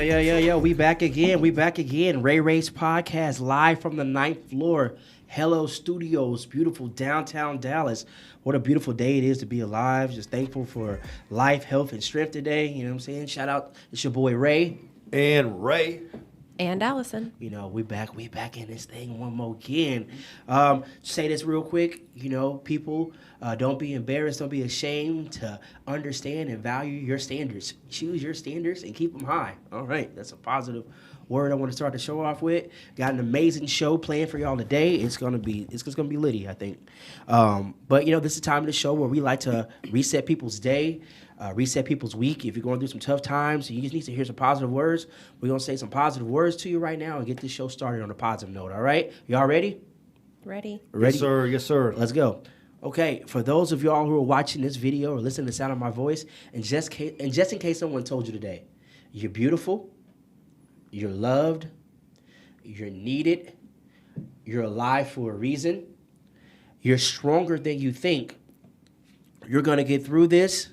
Yo. We back again. Ray Ray's podcast live from the ninth floor. Hello Studios, beautiful downtown Dallas. What a beautiful day it is to be alive. Just thankful for life, health, and strength today. You know what I'm saying? Shout out, it's your boy Ray. And Ray. And Allison. You know, we back in this thing one more again. Say this real quick. You know, people, don't be embarrassed, don't be ashamed to understand and value your standards. Choose your standards and keep them high. All right, that's a positive word I want to start the show off with. Got an amazing show planned for y'all today. It's gonna be litty, I think. But you know, this is the time of the show where we like to reset people's day. Reset people's week. If you're going through some tough times, you just need to hear some positive words. We're going to say some positive words to you right now and get this show started on a positive note, all right? Y'all ready? Ready? Yes, sir. Let's go. Okay, for those of y'all who are watching this video or listening to the sound of my voice, and just in case someone told you today, you're beautiful, you're loved, you're needed, you're alive for a reason, you're stronger than you think, you're going to get through this.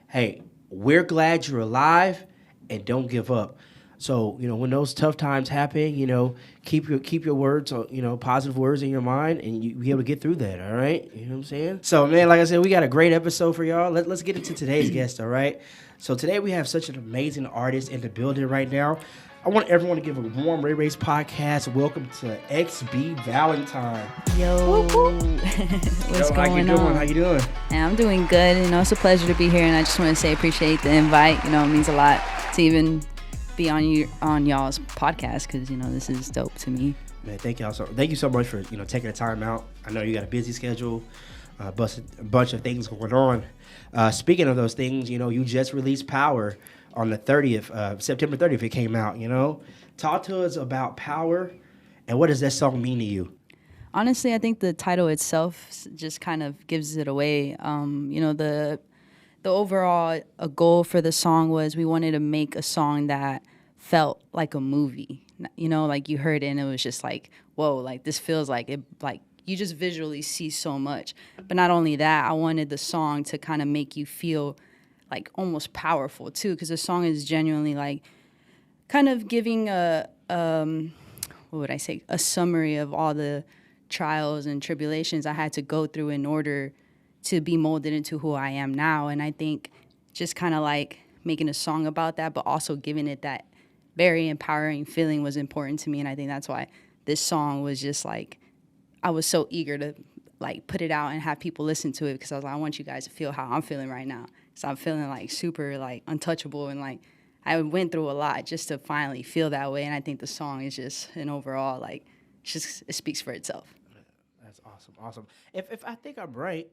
Hey, we're glad you're alive, and don't give up. So, you know, when those tough times happen, you know, keep your words, you know, positive words in your mind, and you be able to get through that, all right? You know what I'm saying? So, man, like I said, we got a great episode for y'all. Let's get into today's guest, all right? So today we have such an amazing artist in the building right now. I want everyone to give a warm Ray Ray's podcast. Welcome to xBValentine. Yo, what's going on? How you doing? Yeah, I'm doing good. You know, it's a pleasure to be here, and I just want to say appreciate the invite. You know, it means a lot to even be on y'all's podcast because you know this is dope to me. Man, thank you so much for taking the time out. I know you got a busy schedule, a bunch of things going on. Speaking of those things, you know, you just released Power on the 30th, September 30th, it came out, you know. Talk to us about Power, and what does that song mean to you? Honestly, I think the title itself just kind of gives it away. You know, the overall goal for the song was we wanted to make a song that felt like a movie. You know, like you heard it and it was just like, whoa, like this feels like it, like you just visually see so much. But not only that, I wanted the song to kind of make you feel like almost powerful too, because the song is genuinely like kind of giving a summary of all the trials and tribulations I had to go through in order to be molded into who I am now. And I think just kind of like making a song about that, but also giving it that very empowering feeling was important to me. And I think that's why this song was just like, I was so eager to like put it out and have people listen to it because I was like, I want you guys to feel how I'm feeling right now. So I'm feeling like super like untouchable and like I went through a lot just to finally feel that way. And I think the song is just an overall like just it speaks for itself. That's awesome. If I think I'm right,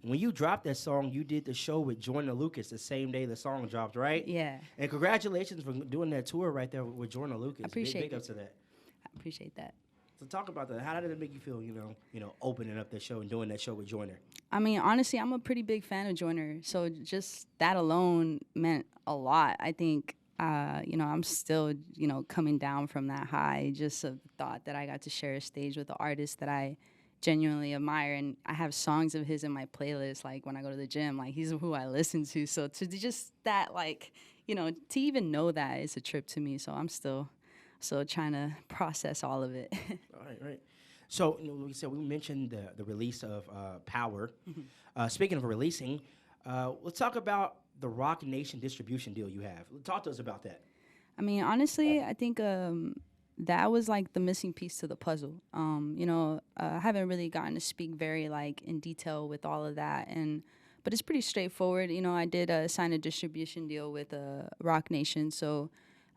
when you dropped that song, you did the show with Joyner Lucas the same day the song dropped, right? Yeah. And congratulations for doing that tour right there with Joyner Lucas. I appreciate big ups to that. I appreciate that. So talk about that. How did it make you feel, you know, opening up that show and doing that show with Joyner? I mean, honestly, I'm a pretty big fan of Joyner, so just that alone meant a lot. I think, you know, I'm still, you know, coming down from that high, just of the thought that I got to share a stage with an artist that I genuinely admire, and I have songs of his in my playlist, like when I go to the gym, like he's who I listen to. So to just that, like, you know, to even know that is a trip to me. So I'm still trying to process all of it. Right. So, you know, we mentioned the release of Power. Mm-hmm. Speaking of releasing, let's talk about the Rock Nation distribution deal you have. Talk to us about that. I mean, honestly, I think that was like the missing piece to the puzzle. You know, I haven't really gotten to speak very like in detail with all of that, but it's pretty straightforward. You know, I did sign a distribution deal with Rock Nation, so.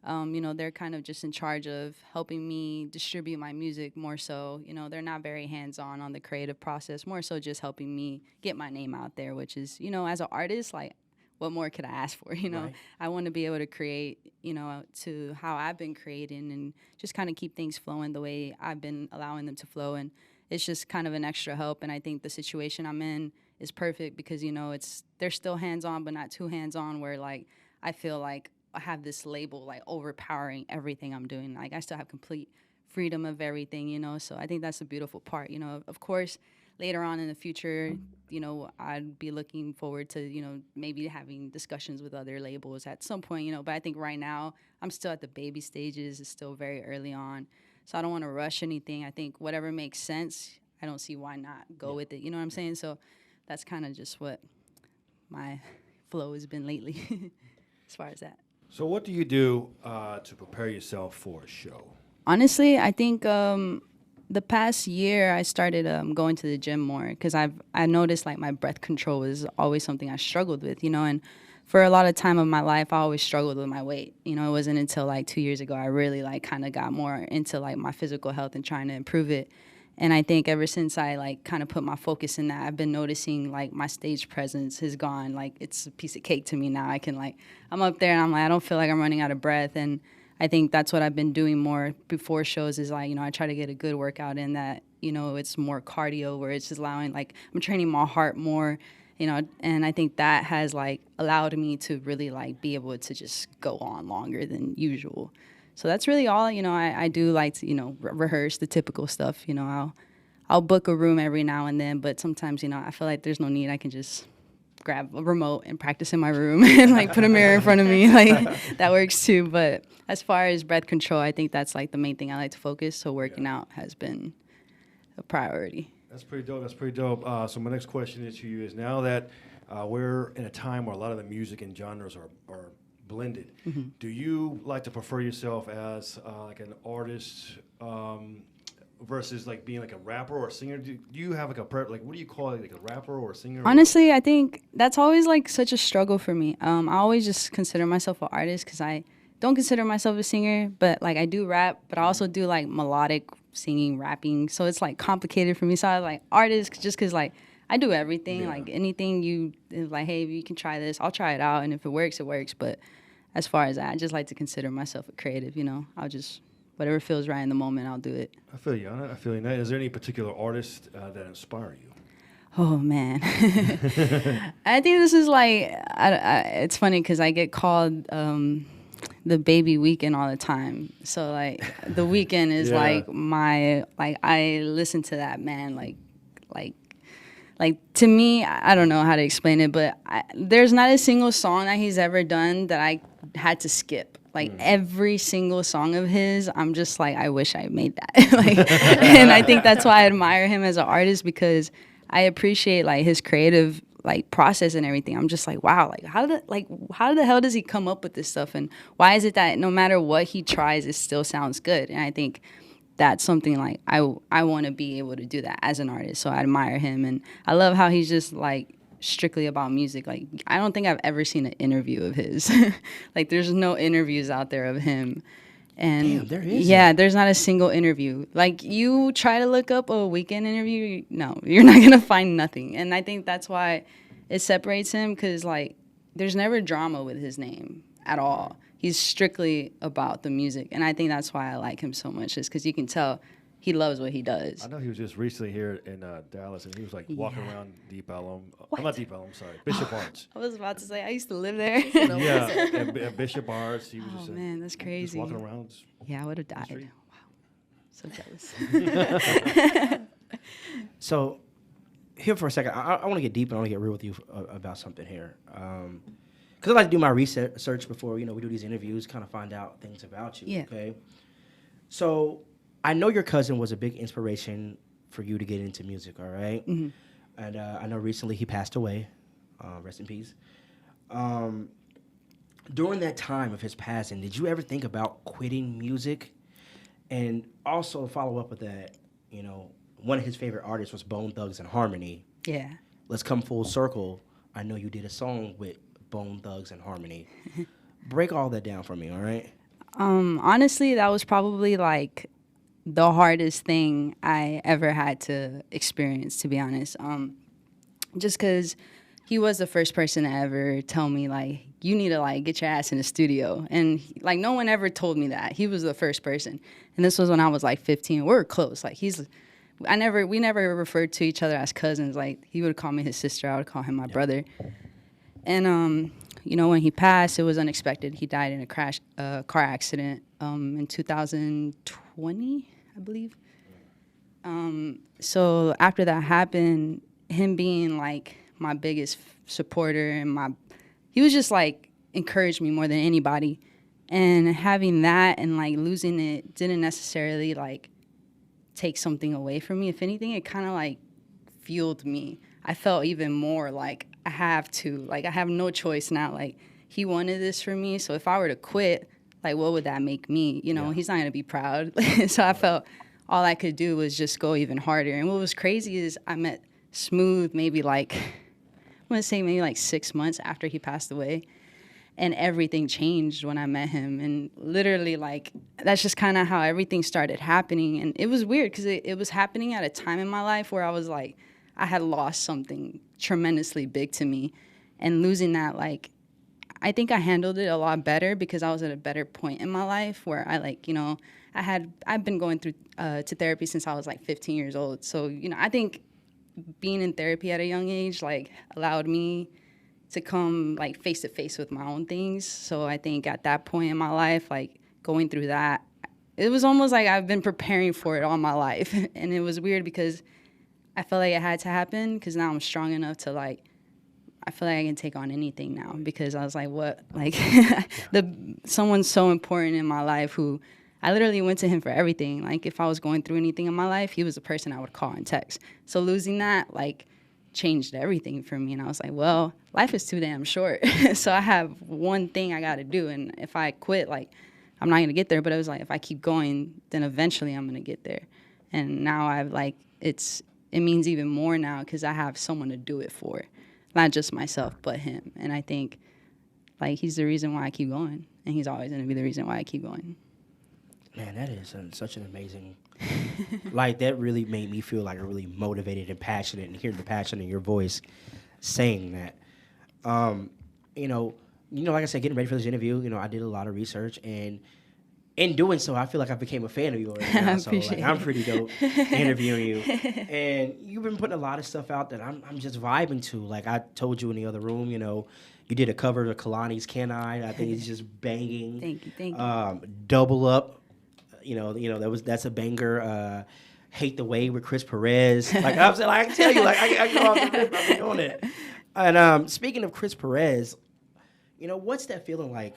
You know, they're kind of just in charge of helping me distribute my music more so. You know, they're not very hands-on on the creative process, more so just helping me get my name out there, which is, you know, as an artist, like, what more could I ask for, you know? Right. I want to be able to create, you know, to how I've been creating and just kind of keep things flowing the way I've been allowing them to flow. And it's just kind of an extra help. And I think the situation I'm in is perfect because, you know, they're still hands-on but not too hands-on where, like, I feel like I have this label like overpowering everything I'm doing. Like I still have complete freedom of everything, you know. So I think that's the beautiful part, you know. Of course, later on in the future, you know, I'd be looking forward to, you know, maybe having discussions with other labels at some point, you know. But I think right now I'm still at the baby stages. It's still very early on. So I don't want to rush anything. I think whatever makes sense, I don't see why not go with it. You know what I'm saying? So that's kind of just what my flow has been lately as far as that. So what do you do to prepare yourself for a show? Honestly, I think the past year I started going to the gym more because I noticed like my breath control is always something I struggled with, you know, and for a lot of time of my life I always struggled with my weight. You know, it wasn't until like 2 years ago I really like kind of got more into like my physical health and trying to improve it. And I think ever since I like kind of put my focus in that, I've been noticing like my stage presence has gone, like it's a piece of cake to me now. I can like, I'm up there and I'm like, I don't feel like I'm running out of breath. And I think that's what I've been doing more before shows is like, you know, I try to get a good workout in that, you know, it's more cardio where it's just allowing, like I'm training my heart more, you know, and I think that has like allowed me to really like be able to just go on longer than usual. So that's really all, you know, I do like to, you know, rehearse the typical stuff. You know, I'll book a room every now and then, but sometimes, you know, I feel like there's no need. I can just grab a remote and practice in my room and like put a mirror in front of me. Like that works too. But as far as breath control, I think that's like the main thing I like to focus. So working out has been a priority. That's pretty dope. That's pretty dope. So my next question is to you is now that we're in a time where a lot of the music and genres are blended. Mm-hmm. Do you like to prefer yourself as like an artist versus like being like a rapper or a singer? Do you have like what do you call it, like a rapper or a singer? Honestly, I think that's always like such a struggle for me. I always just consider myself an artist because I don't consider myself a singer, but like I do rap, but I also do like melodic singing, rapping. So it's like complicated for me. So I like artist just because like I do everything. Yeah. Like anything you like, hey, if you can try this, I'll try it out, and if it works, it works. But as far as that, I just like to consider myself a creative, you know. I'll just, whatever feels right in the moment, I'll do it. I feel you on it. I feel you. Is there any particular artist that inspire you? Oh, man. I think this is like, it's funny because I get called the baby Weekend all the time. So, like, the Weekend is like my, like, I listen to that man, like to me, I don't know how to explain it, but there's not a single song that he's ever done that I had to skip. Like every single song of his, I'm just like, I wish I made that. Like, and I think that's why I admire him as an artist because I appreciate like his creative like process and everything. I'm just like, wow, like how the hell does he come up with this stuff? And why is it that no matter what he tries, it still sounds good? And I think that's something like I want to be able to do that as an artist. So I admire him, and I love how he's just like strictly about music. Like I don't think I've ever seen an interview of his. Like there's no interviews out there of him. And damn, there is. Yeah, there's not a single interview. Like you try to look up a Weekend interview, no, you're not gonna find nothing. And I think that's why it separates him because like there's never drama with his name at all. He's strictly about the music, and I think that's why I like him so much, is because you can tell he loves what he does. I know he was just recently here in Dallas, and he was like walking around Deep Ellum. I'm not Deep Ellum, sorry, Bishop Arts. I was about to say I used to live there. Yeah, at Bishop Arts. He was just man, that's crazy. Just walking around. Yeah, I would have died. Wow, so jealous. So, here for a second, I want to get deep and I want to get real with you about something here. Because I like to do my research before, we do these interviews, kind of find out things about you, yeah. Okay? So, I know your cousin was a big inspiration for you to get into music, all right? Mm-hmm. And I know recently he passed away. Rest in peace. During that time of his passing, did you ever think about quitting music? And also follow up with that, one of his favorite artists was Bone Thugs-n-Harmony. Yeah. Let's come full circle. I know you did a song with Bone Thugs-n-Harmony. Break all that down for me, all right? Honestly, that was probably like the hardest thing I ever had to experience, to be honest. Just because he was the first person to ever tell me, like, you need to, like, get your ass in the studio. And, like, no one ever told me that. He was the first person. And this was when I was, like, 15. We were close. Like, we never referred to each other as cousins. Like, he would call me his sister. I would call him my brother. And, when he passed, it was unexpected. He died in a car accident in 2020, I believe. So after that happened, him being like my biggest supporter and he was just like encouraged me more than anybody. And having that and like losing it didn't necessarily like take something away from me. If anything, it kind of like fueled me. I felt even more like I have no choice now. Like he wanted this for me. So if I were to quit, like what would that make me? You know, he's not going to be proud. So I felt all I could do was just go even harder. And what was crazy is I met Smooth maybe like, I'm going to say maybe like 6 months after he passed away. And everything changed when I met him. And literally, like, that's just kind of how everything started happening. And it was weird because it was happening at a time in my life where I was like, I had lost something tremendously big to me. And losing that, like, I think I handled it a lot better because I was at a better point in my life where I, like, you know, I've been going through to therapy since I was like 15 years old. So, you know, I think being in therapy at a young age, like, allowed me to come like face to face with my own things. So I think at that point in my life, like going through that, it was almost like I've been preparing for it all my life. And it was weird because I felt like it had to happen because now I'm strong enough to like, I feel like I can take on anything now because I was like, what? Like someone so important in my life who I literally went to him for everything. Like if I was going through anything in my life, he was the person I would call and text. So losing that, like, changed everything for me. And I was like, well, life is too damn short. So I have one thing I got to do. And if I quit, like, I'm not going to get there. But it was like, if I keep going, then eventually I'm going to get there. And now I've like, it means even more now because I have someone to do it for. Not just myself, but him. And I think, like, he's the reason why I keep going. And he's always going to be the reason why I keep going. Man, that is such an amazing, like, that really made me feel like really motivated and passionate, and hearing the passion in your voice saying that. You know, like I said, getting ready for this interview, you know, I did a lot of research, and in doing so, I feel like I became a fan of yours. Now, so like, I'm pretty dope interviewing you, and you've been putting a lot of stuff out that I'm just vibing to. Like I told you in the other room, you know, you did a cover of Kalani's "Can I?" I think it's just banging. Thank you. Double Up. You know that's a banger. Hate the Way with Chris Perez. Like I'm saying, like, I can tell you, like I go off the rip, I've been doing it. And speaking of Chris Perez, you know, what's that feeling like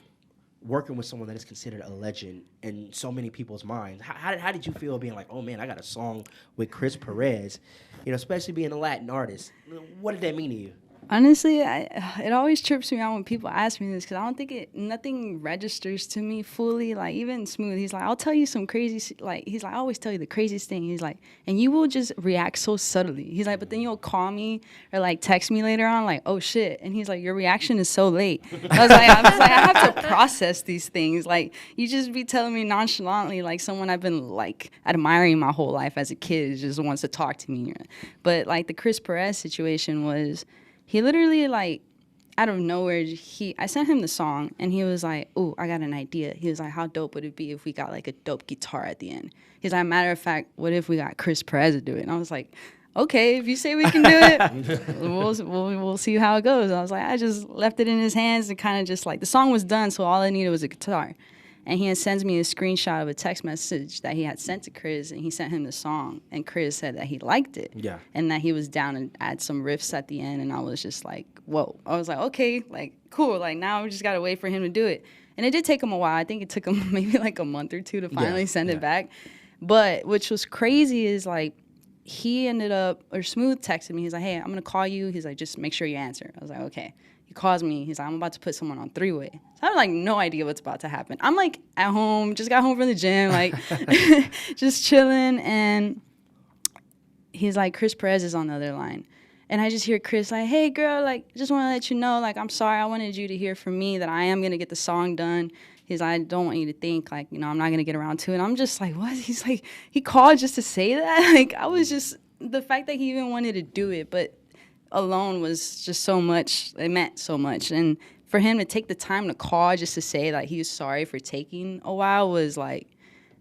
working with someone that is considered a legend in so many people's minds? How did you feel being like, oh man, I got a song with Chris Perez? You know, especially being a Latin artist. What did that mean to you? Honestly, it always trips me out when people ask me this because I don't think nothing registers to me fully. Like, even Smooth, he's like, I'll tell you some crazy, like, he's like, I always tell you the craziest thing. He's like, and you will just react so subtly. He's like, but then you'll call me or, like, text me later on, like, oh, shit. And he's like, your reaction is so late. I was like, I have to process these things. Like, you just be telling me nonchalantly, like, someone I've been, like, admiring my whole life as a kid just wants to talk to me. But, like, the Chris Perez situation was, he literally, like, out of nowhere, I sent him the song, and he was like, ooh, I got an idea. He was like, how dope would it be if we got, like, a dope guitar at the end? He's like, matter of fact, what if we got Chris Perez to do it? And I was like, okay, if you say we can do it, we'll see how it goes. And I was like, I just left it in his hands and kind of just, like, the song was done, so all I needed was a guitar. And he sends me a screenshot of a text message that he had sent to Chris, and he sent him the song. And Chris said that he liked it. Yeah. And that he was down and add some riffs at the end. And I was just like, whoa. I was like, okay, like, cool. Like, now we just got to wait for him to do it. And it did take him a while. I think it took him maybe like a month or two to finally send it back. But which was crazy is, like, he ended up, or Smooth texted me. He's like, hey, I'm going to call you. He's like, just make sure you answer. I was like, okay. He calls me. He's like, I'm about to put someone on three-way. So I have, like, no idea what's about to happen. I'm, like, at home, just got home from the gym, like, just chilling. And he's like, Chris Perez is on the other line. And I just hear Chris like, hey, girl, like, just want to let you know, like, I'm sorry. I wanted you to hear from me that I am going to get the song done. He's like, I don't want you to think, like, you know, I'm not going to get around to it. And I'm just like, what? He's like, he called just to say that? Like, I was just, the fact that he even wanted to do it, but alone was just so much. It meant so much. And for him to take the time to call just to say that he was sorry for taking a while was like,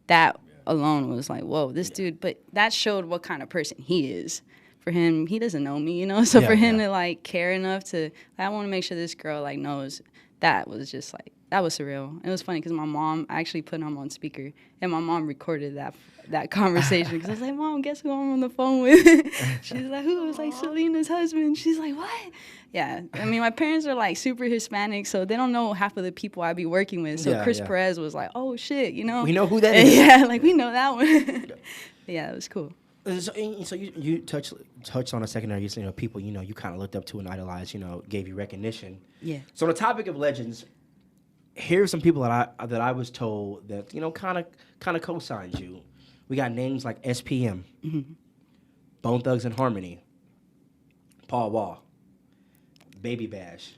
that alone was like, whoa, this dude. But that showed what kind of person he is. For him, he doesn't know me, you know? So for him to, like, care enough to, I want to make sure this girl, like, knows, that was just, like, that was surreal. It was funny because my mom, I actually put him on speaker, and my mom recorded that conversation because I was like, Mom, guess who I'm on the phone with? She's like, who? I was like, Selena's husband. She's like, what? Yeah, I mean, my parents are like super Hispanic, so they don't know half of the people I be working with. So Chris Perez was like, oh shit, you know? We know who that is. Yeah, like we know that one. Yeah, it was cool. So you touched on a second there, you know, people, you know, you kind of looked up to and idolized, you know, gave you recognition. Yeah. So on the topic of legends, here's some people that I was told that, you know, kind of co-signed you. We got names like SPM, Bone Thugs and Harmony, Paul Wall, Baby Bash.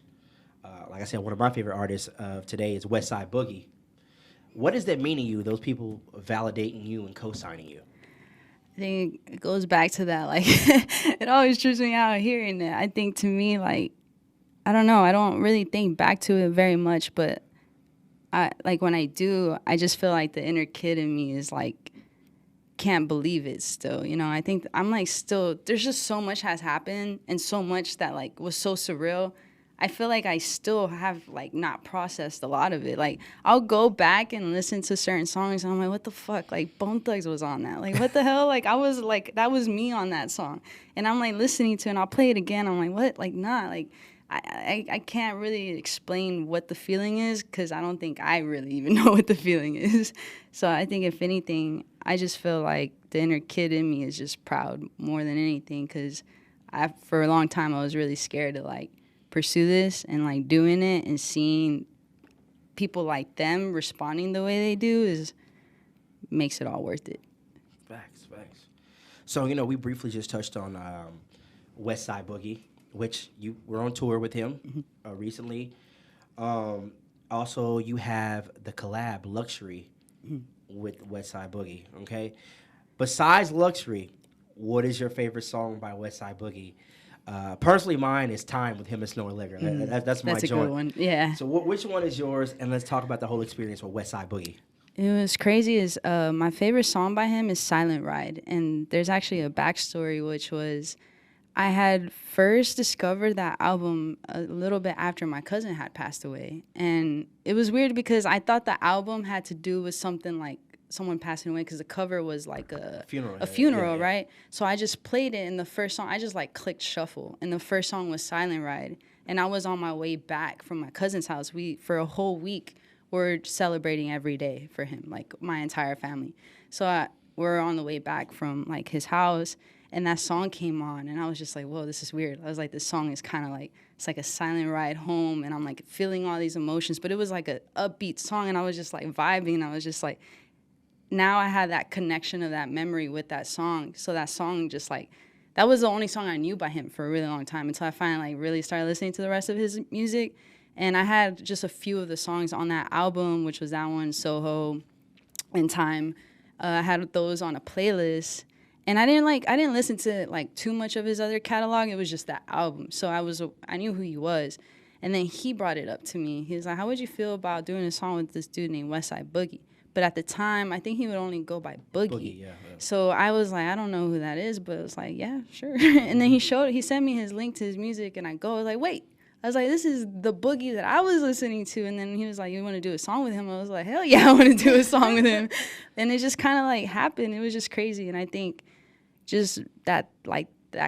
Like I said, one of my favorite artists of today is Westside Boogie. What does that mean to you, those people validating you and co-signing you? I think it goes back to that, like, it always trips me out hearing it. I think to me, like, I don't know, I don't really think back to it very much, but when I do, I just feel like the inner kid in me is like, can't believe it still, you know. I think I'm like still, there's just so much has happened and so much that like was so surreal. I feel like I still have like not processed a lot of it. Like I'll go back and listen to certain songs and I'm like, what the fuck? Like Bone Thugs was on that. Like what the hell? Like I was like, that was me on that song. And I'm like listening to it and I'll play it again. I'm like, what? Like nah, like I can't really explain what the feeling is because I don't think I really even know what the feeling is. So I think if anything, I just feel like the inner kid in me is just proud more than anything because for a long time I was really scared to like pursue this and like doing it and seeing people like them responding the way they do makes it all worth it. Facts. So, you know, we briefly just touched on Westside Boogie, which you were on tour with him recently. Also, you have the collab Luxury with Westside Boogie, okay? Besides Luxury, what is your favorite song by Westside Boogie? Personally, mine is Time with him and Snow Allegra. That's my joint. That's a good one, yeah. So which one is yours? And let's talk about the whole experience with Westside Boogie. It was crazy. My favorite song by him is Silent Ride. And there's actually a backstory, which was I had first discovered that album a little bit after my cousin had passed away. And it was weird because I thought the album had to do with something like someone passing away because the cover was like a funeral, yeah. Right? So I just played it, and the first song, I just like clicked shuffle, and the first song was Silent Ride. And I was on my way back from my cousin's house. For a whole week, we're celebrating every day for him, like my entire family. So we're on the way back from like his house, and that song came on, and I was just like, whoa, this is weird. I was like, this song is kind of like, it's like a silent ride home, and I'm like feeling all these emotions, but it was like a upbeat song, and I was just like vibing, and I was just like, now I had that connection of that memory with that song. So that song just like, that was the only song I knew by him for a really long time until I finally like really started listening to the rest of his music. And I had just a few of the songs on that album, which was that one, Soho and Time. I had those on a playlist. And I didn't listen to like too much of his other catalog. It was just that album. So I knew who he was. And then he brought it up to me. He was like, how would you feel about doing a song with this dude named Westside Boogie? But at the time, I think he would only go by Boogie. Yeah. So I was like, I don't know who that is, but it was like, yeah, sure. And then he sent me his link to his music, and I was like, wait. I was like, this is the Boogie that I was listening to. And then he was like, you want to do a song with him? I was like, hell yeah, I want to do a song with him. And it just kind of like happened. It was just crazy. And I think just that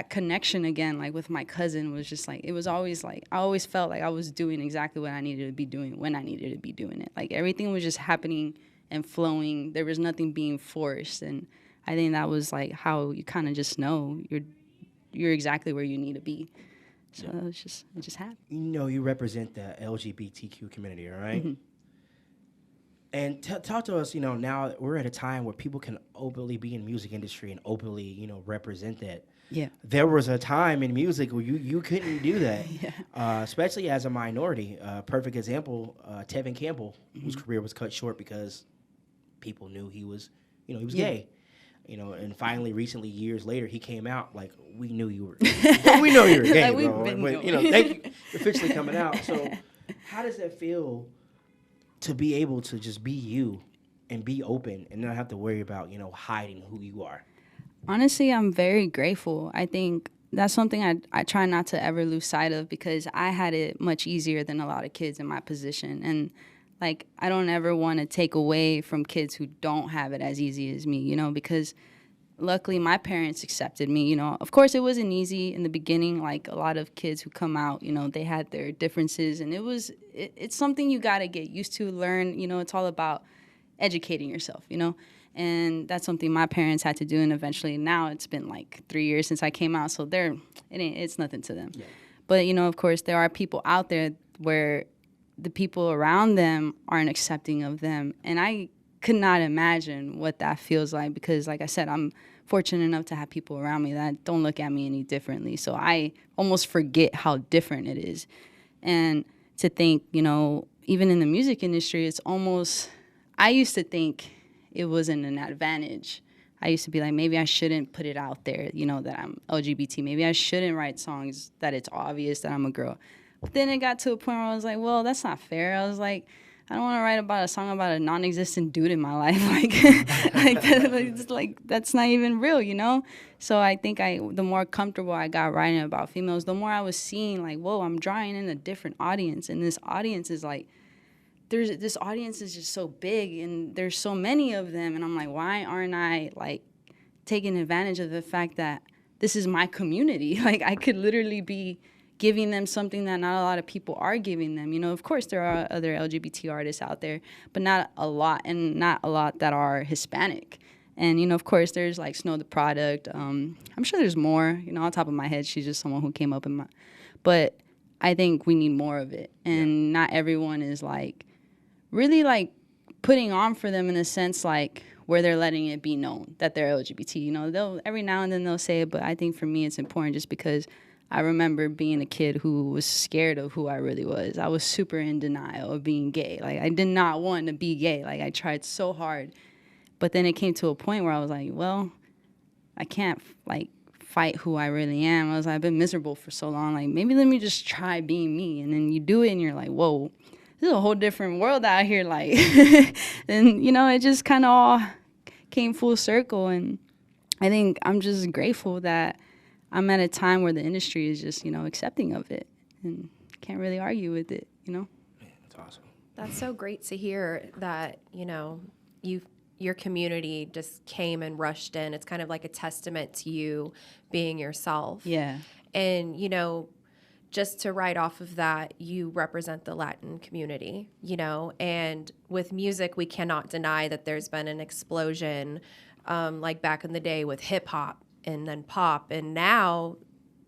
connection again, like with my cousin, was just like, it was always like, I always felt like I was doing exactly what I needed to be doing when I needed to be doing it. Like everything was just happening and flowing. There was nothing being forced. And I think that was like how you kind of just know you're exactly where you need to be. So it just happened. You know, you represent the LGBTQ community, all right? Mm-hmm. And talk to us, you know, now we're at a time where people can openly be in music industry and openly, you know, represent that. Yeah. There was a time in music where you couldn't do that, yeah. Especially as a minority. Perfect example, Tevin Campbell, whose career was cut short because people knew he was gay. You know, and finally, recently, years later, he came out like, we knew you were we know you were gay, like bro. But, you know, thank you for officially coming out. So how does that feel to be able to just be you and be open and not have to worry about, you know, hiding who you are? Honestly, I'm very grateful. I think that's something I try not to ever lose sight of because I had it much easier than a lot of kids in my position. And like, I don't ever want to take away from kids who don't have it as easy as me, you know, because luckily my parents accepted me, you know. Of course, it wasn't easy in the beginning. Like, a lot of kids who come out, you know, they had their differences, and it's something you got to get used to, learn, you know. It's all about educating yourself, you know. And that's something my parents had to do, and eventually now it's been like 3 years since I came out, so it's nothing to them. Yeah. But, you know, of course, there are people out there where the people around them aren't accepting of them, and I could not imagine what that feels like, because, like I said, I'm fortunate enough to have people around me that don't look at me any differently, so I almost forget how different it is. And to think, you know, even in the music industry, it's almost, I used to think it wasn't an advantage. I used to be like, maybe I shouldn't put it out there, you know, that I'm LGBT. Maybe I shouldn't write songs that it's obvious that I'm a girl. But then it got to a point where I was like, well, that's not fair. I was like, I don't want to write about a song about a non-existent dude in my life. That's not even real, you know? So I think the more comfortable I got writing about females, the more I was seeing, like, whoa, I'm drawing in a different audience. And this audience is like, this audience is just so big, and there's so many of them, and I'm like, why aren't I, like, taking advantage of the fact that this is my community? Like, I could literally be giving them something that not a lot of people are giving them. You know, of course there are other LGBT artists out there, but not a lot, and not a lot that are Hispanic. And, you know, of course there's, like, Snow the Product. I'm sure there's more, you know, on top of my head. She's just someone who came up in my, but I think we need more of it. And not everyone is, like, really, like, putting on for them in a sense, like, where they're letting it be known that they're LGBT. You know, they'll every now and then they'll say it, but I think for me it's important just because I remember being a kid who was scared of who I really was. I was super in denial of being gay. Like, I did not want to be gay. Like, I tried so hard. But then it came to a point where I was like, well, I can't, like, fight who I really am. I was like, I've been miserable for so long. Like, maybe let me just try being me. And then you do it and you're like, whoa, this is a whole different world out here, like. And, you know, it just kind of all came full circle. And I think I'm just grateful that I'm at a time where the industry is just, you know, accepting of it, and can't really argue with it, you know. Man, that's awesome. That's so great to hear that, you know, your community just came and rushed in. It's kind of like a testament to you being yourself. Yeah. And, you know, just to write off of that, you represent the Latin community, you know, and with music, we cannot deny that there's been an explosion, like back in the day with hip hop and then pop. And now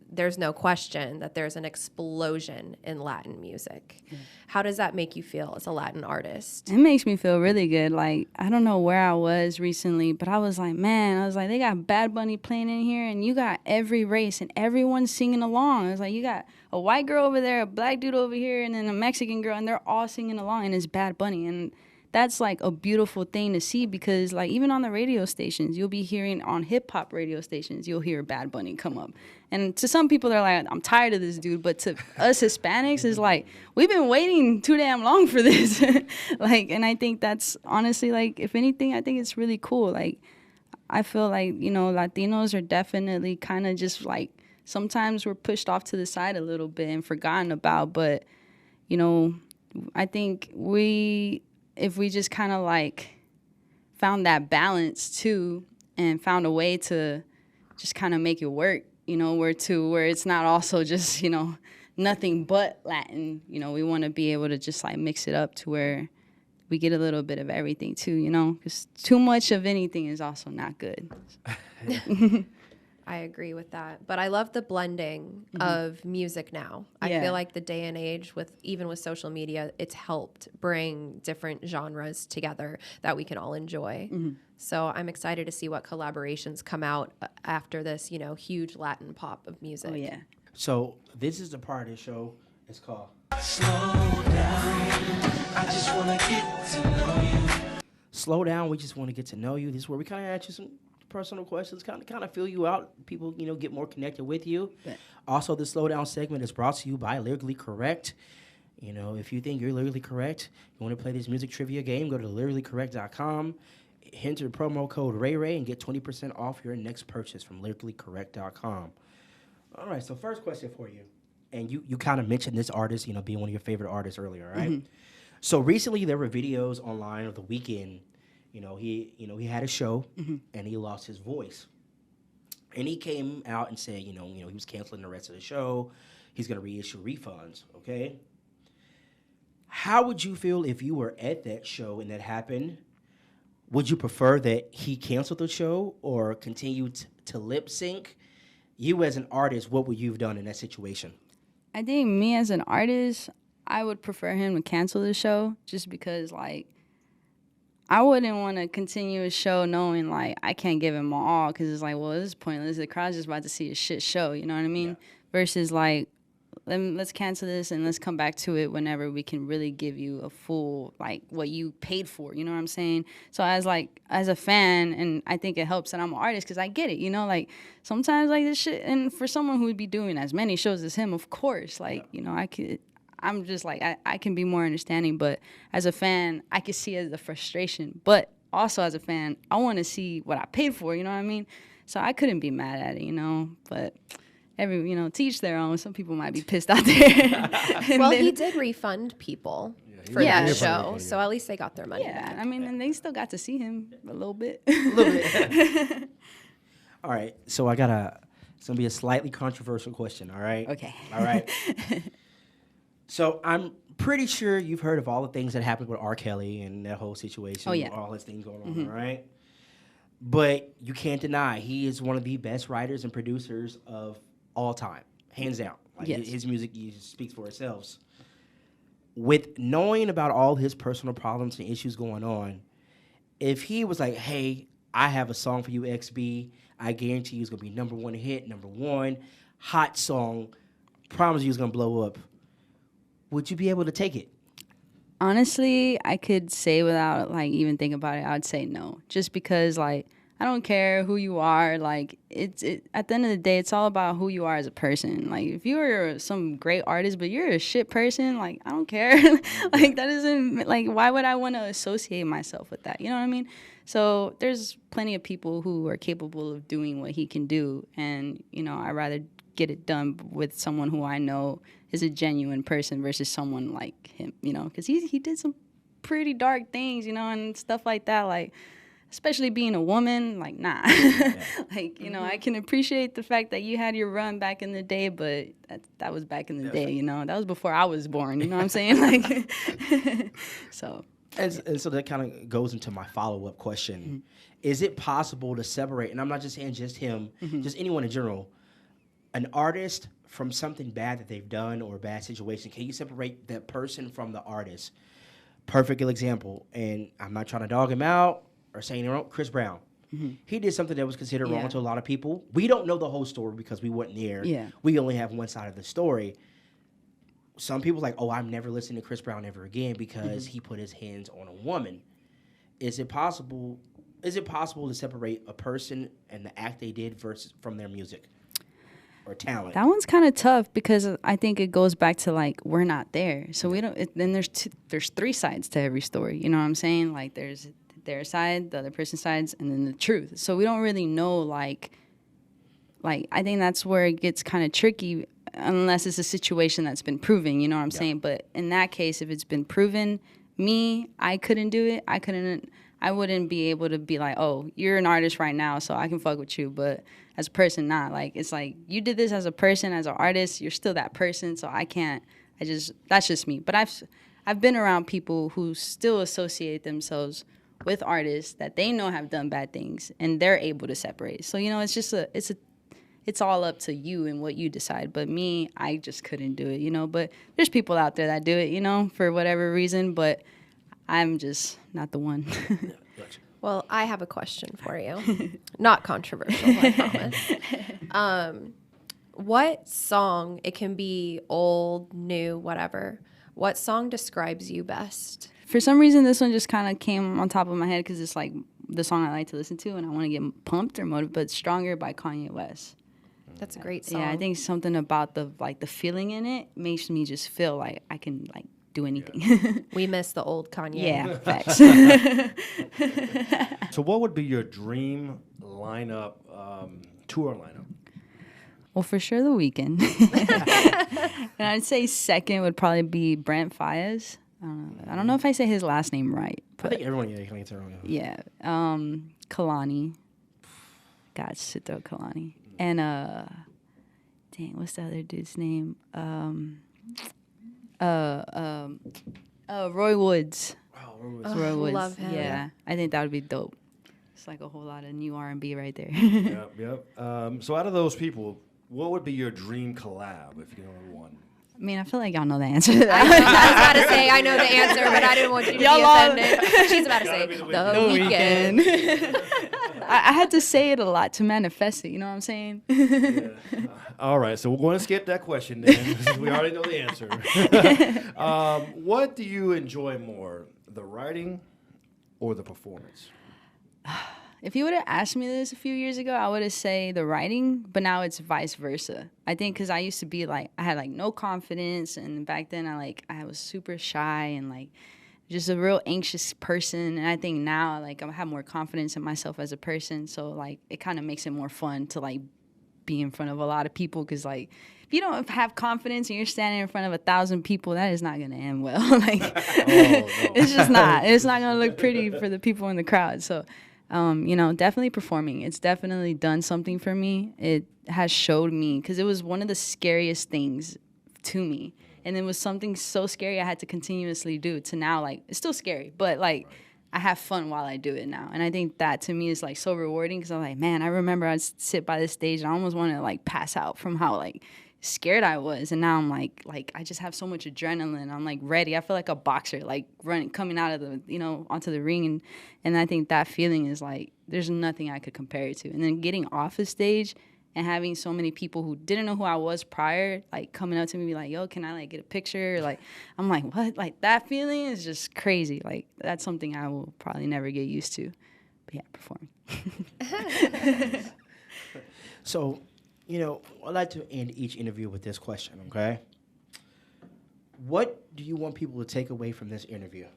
there's no question that there's an explosion in Latin music. Yeah. How does that make you feel as a Latin artist? It makes me feel really good. Like, I don't know where I was recently, but I was like, they got Bad Bunny playing in here, and you got every race, and everyone's singing along. I was like, you got a white girl over there, a black dude over here, and then a Mexican girl, and they're all singing along, and it's Bad Bunny. And that's, like, a beautiful thing to see, because, like, even on the radio stations, you'll be hearing on hip-hop radio stations, you'll hear Bad Bunny come up. And to some people, they're like, I'm tired of this dude. But to us Hispanics, it's like, we've been waiting too damn long for this. Like, and I think that's honestly, like, if anything, I think it's really cool. Like, I feel like, you know, Latinos are definitely kind of just, like, sometimes we're pushed off to the side a little bit and forgotten about. But, you know, I think if we just kind of, like, found that balance too, and found a way to just kind of make it work, you know, where it's not also just, you know, nothing but Latin. You know, we want to be able to just, like, mix it up to where we get a little bit of everything too, you know, because too much of anything is also not good. I agree with that. But I love the blending of music now. I feel like the day and age, even with social media, it's helped bring different genres together that we can all enjoy. Mm-hmm. So I'm excited to see what collaborations come out after this, you know, huge Latin pop of music. Oh, yeah. So this is the part of the show. It's called Slow Down. I just want to get to know you. Slow Down. We just want to get to know you. This is where we kind of ask you some personal questions, kind of feel you out. People, you know, get more connected with you. Yeah. Also, the Slow Down segment is brought to you by Lyrically Correct. You know, if you think you're lyrically correct, you want to play this music trivia game, go to lyricallycorrect.com, enter promo code RayRay, and get 20% off your next purchase from lyricallycorrect.com. All right, so first question for you. And you kind of mentioned this artist, you know, being one of your favorite artists earlier, right? Mm-hmm. So recently there were videos online of The Weeknd. He had a show and he lost his voice. And he came out and said, he was canceling the rest of the show. He's going to reissue refunds, okay? How would you feel if you were at that show and that happened? Would you prefer that he canceled the show or continue to lip sync? You as an artist, what would you have done in that situation? I think me as an artist, I would prefer him to cancel the show just because, like, I wouldn't want to continue a show knowing, like, I can't give him my all because it's like, well, this is pointless. The crowd's just about to see a shit show, you know what I mean? Yeah. Versus, like, let's cancel this and let's come back to it whenever we can really give you a full, like, what you paid for, you know what I'm saying? So as a fan, and I think it helps that I'm an artist because I get it, like, sometimes, like, this shit, and for someone who would be doing as many shows as him, of course, like, I'm just like, I can be more understanding, but as a fan, I can see it as the frustration. But also as a fan, I want to see what I paid for, you know what I mean? So I couldn't be mad at it, but to each their own. Some people might be pissed out there. Well, he did refund people for that show, so at least they got their money back. I mean, and they still got to see him a little bit. All right, so it's going to be a slightly controversial question, all right? Okay. All right. So I'm pretty sure you've heard of all the things that happened with R. Kelly and that whole situation. Oh, yeah. All his things going on, all right? But you can't deny he is one of the best writers and producers of all time, hands down. Like, yes. His music speaks for itself. With knowing about all his personal problems and issues going on, if he was like, hey, I have a song for you, XB, I guarantee you it's going to be number one hit, number one, hot song, promise you it's going to blow up, would you be able to take it? Honestly, I could say without, like, even thinking about it, I would say no. Just because, like, I don't care who you are. Like, at the end of the day, it's all about who you are as a person. Like, if you're some great artist, but you're a shit person, like, I don't care. Like, that doesn't, like, why would I want to associate myself with that? You know what I mean? So there's plenty of people who are capable of doing what he can do. And, I'd rather get it done with someone who I know is a genuine person versus someone like him, because he did some pretty dark things, and stuff like that, like, especially being a woman, like, nah. Yeah. Like, I can appreciate the fact that you had your run back in the day, but that was back in the day, that was before I was born, you know what I'm saying? Like, so. And so that kind of goes into my follow-up question. Mm-hmm. Is it possible to separate, and I'm not just saying just him, just anyone in general, an artist from something bad that they've done or a bad situation? Can you separate that person from the artist? Perfect example, and I'm not trying to dog him out or say anything wrong, Chris Brown. Mm-hmm. He did something that was considered wrong to a lot of people. We don't know the whole story because we weren't there. Yeah. We only have one side of the story. Some people like, oh, I'm never listening to Chris Brown ever again because he put his hands on a woman. Is it possible to separate a person and the act they did versus from their music or talent? That one's kind of tough because I think it goes back to, like, we're not there. So we don't. Then there's three sides to every story. You know what I'm saying? Like, there's their side, the other person's sides, and then the truth. So we don't really know, like I think that's where it gets kind of tricky unless it's a situation that's been proven, you know what I'm saying? But in that case, if it's been proven, I couldn't do it. I wouldn't be able to be like, oh, you're an artist right now, so I can fuck with you. But as a person, not. Like, it's like, you did this as a person, as an artist, you're still that person, so I can't. That's just me. But I've been around people who still associate themselves with artists that they know have done bad things, and they're able to separate. So, it's just it's all up to you and what you decide. But me, I just couldn't do it, But there's people out there that do it, for whatever reason. But I'm just not the one. Well, I have a question for you. Not controversial, I promise. What song, it can be old, new, whatever, what song describes you best? For some reason, this one just kind of came on top of my head because it's like the song I like to listen to and I want to get pumped or motivated, but Stronger by Kanye West. That's a great song. Yeah, I think something about the feeling in it makes me just feel like I can, like, do anything. Yeah. We miss the old Kanye. Yeah, facts. So what would be your dream lineup, tour lineup? Well, for sure The Weeknd. And I'd say second would probably be Brent Faiyaz. I don't know if I say his last name right. I But think everyone can answer wrong. yeah. Kalani. God, sit throw Kalani. And dang, what's the other dude's name? Roy Woods. Roy Woods. love him. Yeah, I think that would be dope. It's like a whole lot of new R&B right there. Yep. So out of those people, what would be your dream collab if you know one? I mean, I feel like y'all know the answer to I that. was about to say I know the answer, but I didn't want you to be Y'all all- offended. She's about to say the weekend. I had to say it a lot to manifest it. You know what I'm saying? All right, so we're going to skip that question then. We already know the answer. What do you enjoy more, the writing or the performance? If you would have asked me this a few years ago, I would have said the writing, but now it's vice versa. I think because I used to be like, I had like no confidence, and back then I was super shy and like just a real anxious person. And I think now like I have more confidence in myself as a person, so like it kind of makes it more fun to like be in front of a lot of people, because like if you don't have confidence and you're standing in front of 1,000 people, that is not gonna end well. Like it's just not. It's not gonna look pretty for the people in the crowd. So. Definitely performing. It's definitely done something for me. It has showed me, because it was one of the scariest things to me. And it was something so scary I had to continuously do to now, like, it's still scary, but, like, I have fun while I do it now. And I think that, to me, is, like, so rewarding, because I'm like, man, I remember I'd sit by this stage and I almost want to, like, pass out from how, like, scared I was. And now I'm like I just have so much adrenaline. I'm like ready. I feel like a boxer, like coming out of the, onto the ring. And I think that feeling is like, there's nothing I could compare it to. And then getting off the stage and having so many people who didn't know who I was prior, like coming up to me and be like, yo, can I like get a picture? Like, I'm like, what? Like that feeling is just crazy. Like that's something I will probably never get used to. But yeah, performing. So, I'd like to end each interview with this question, okay? What do you want people to take away from this interview?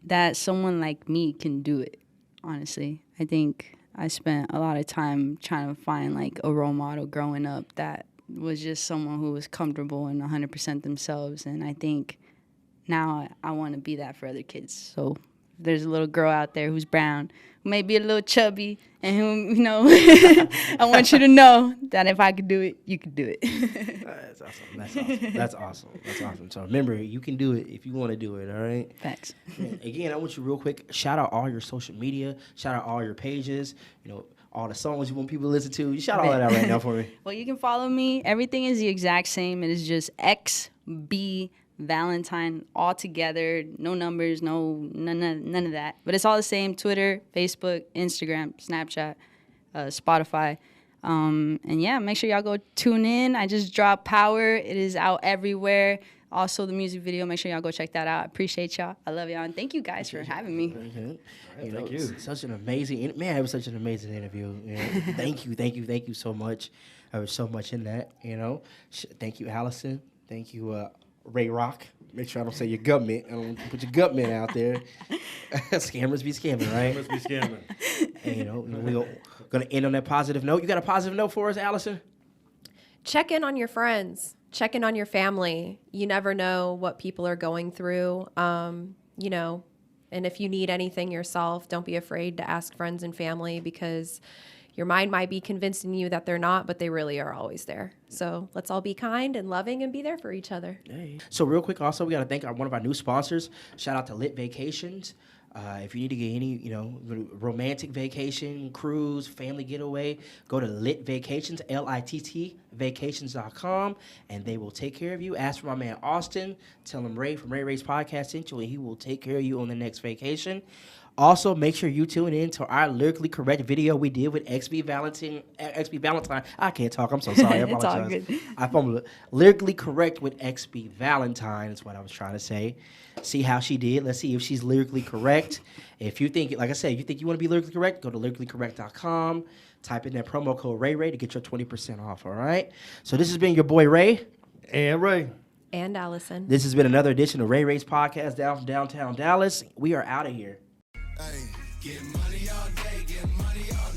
That someone like me can do it, honestly. I think I spent a lot of time trying to find like a role model growing up that was just someone who was comfortable and 100% themselves. And I think now I want to be that for other kids. So there's a little girl out there who's brown, who may be a little chubby, and who, I want you to know that if I could do it, you could do it. That's awesome. That's awesome. So remember, you can do it if you want to do it, all right? Facts. Again, I want you real quick, shout out all your social media, shout out all your pages, all the songs you want people to listen to. You shout all that out right now for me. Well, you can follow me. Everything is the exact same. It is just xBValentine all together. No numbers, none of that. But it's all the same. Twitter, Facebook, Instagram, Snapchat, Spotify. And yeah, make sure y'all go tune in. I just dropped Power. It is out everywhere. Also, the music video, make sure y'all go check that out. I appreciate y'all. I love y'all. And thank you guys for having me. Thank you. Such an amazing, man, it was such an amazing interview. Thank you so much. There was so much in that, Thank you, Allison. Thank you, Ray Rock. Make sure I don't say your government. I don't put your government out there. Scammers be scamming, right? Scammers be scamming. And, we're going to end on that positive note. You got a positive note for us, Allison? Check in on your friends. Check in on your family. You never know what people are going through, and if you need anything yourself, don't be afraid to ask friends and family, because your mind might be convincing you that they're not, but they really are always there. So let's all be kind and loving and be there for each other. Hey. So real quick, also, we got to thank one of our new sponsors. Shout out to Lit Vacations. If you need to get any, romantic vacation, cruise, family getaway, go to Lit Vacations, LITT, vacations.com, and they will take care of you. Ask for my man Austin. Tell him Ray from Ray Ray's podcast sent you, and he will take care of you on the next vacation. Also, make sure you tune in to our lyrically correct video we did with xBValentine. I can't talk. I'm so sorry. I apologize. It's all good. I fumbled. Lyrically correct with xBValentine is what I was trying to say. See how she did. Let's see if she's lyrically correct. If you think, like I said, you think you want to be lyrically correct, go to lyricallycorrect.com. Type in that promo code Ray to get your 20% off, all right? So this has been your boy Ray. And Ray. And Allison. This has been another edition of Ray Ray's podcast down from downtown Dallas. We are out of here. Hey, get money all day, get money all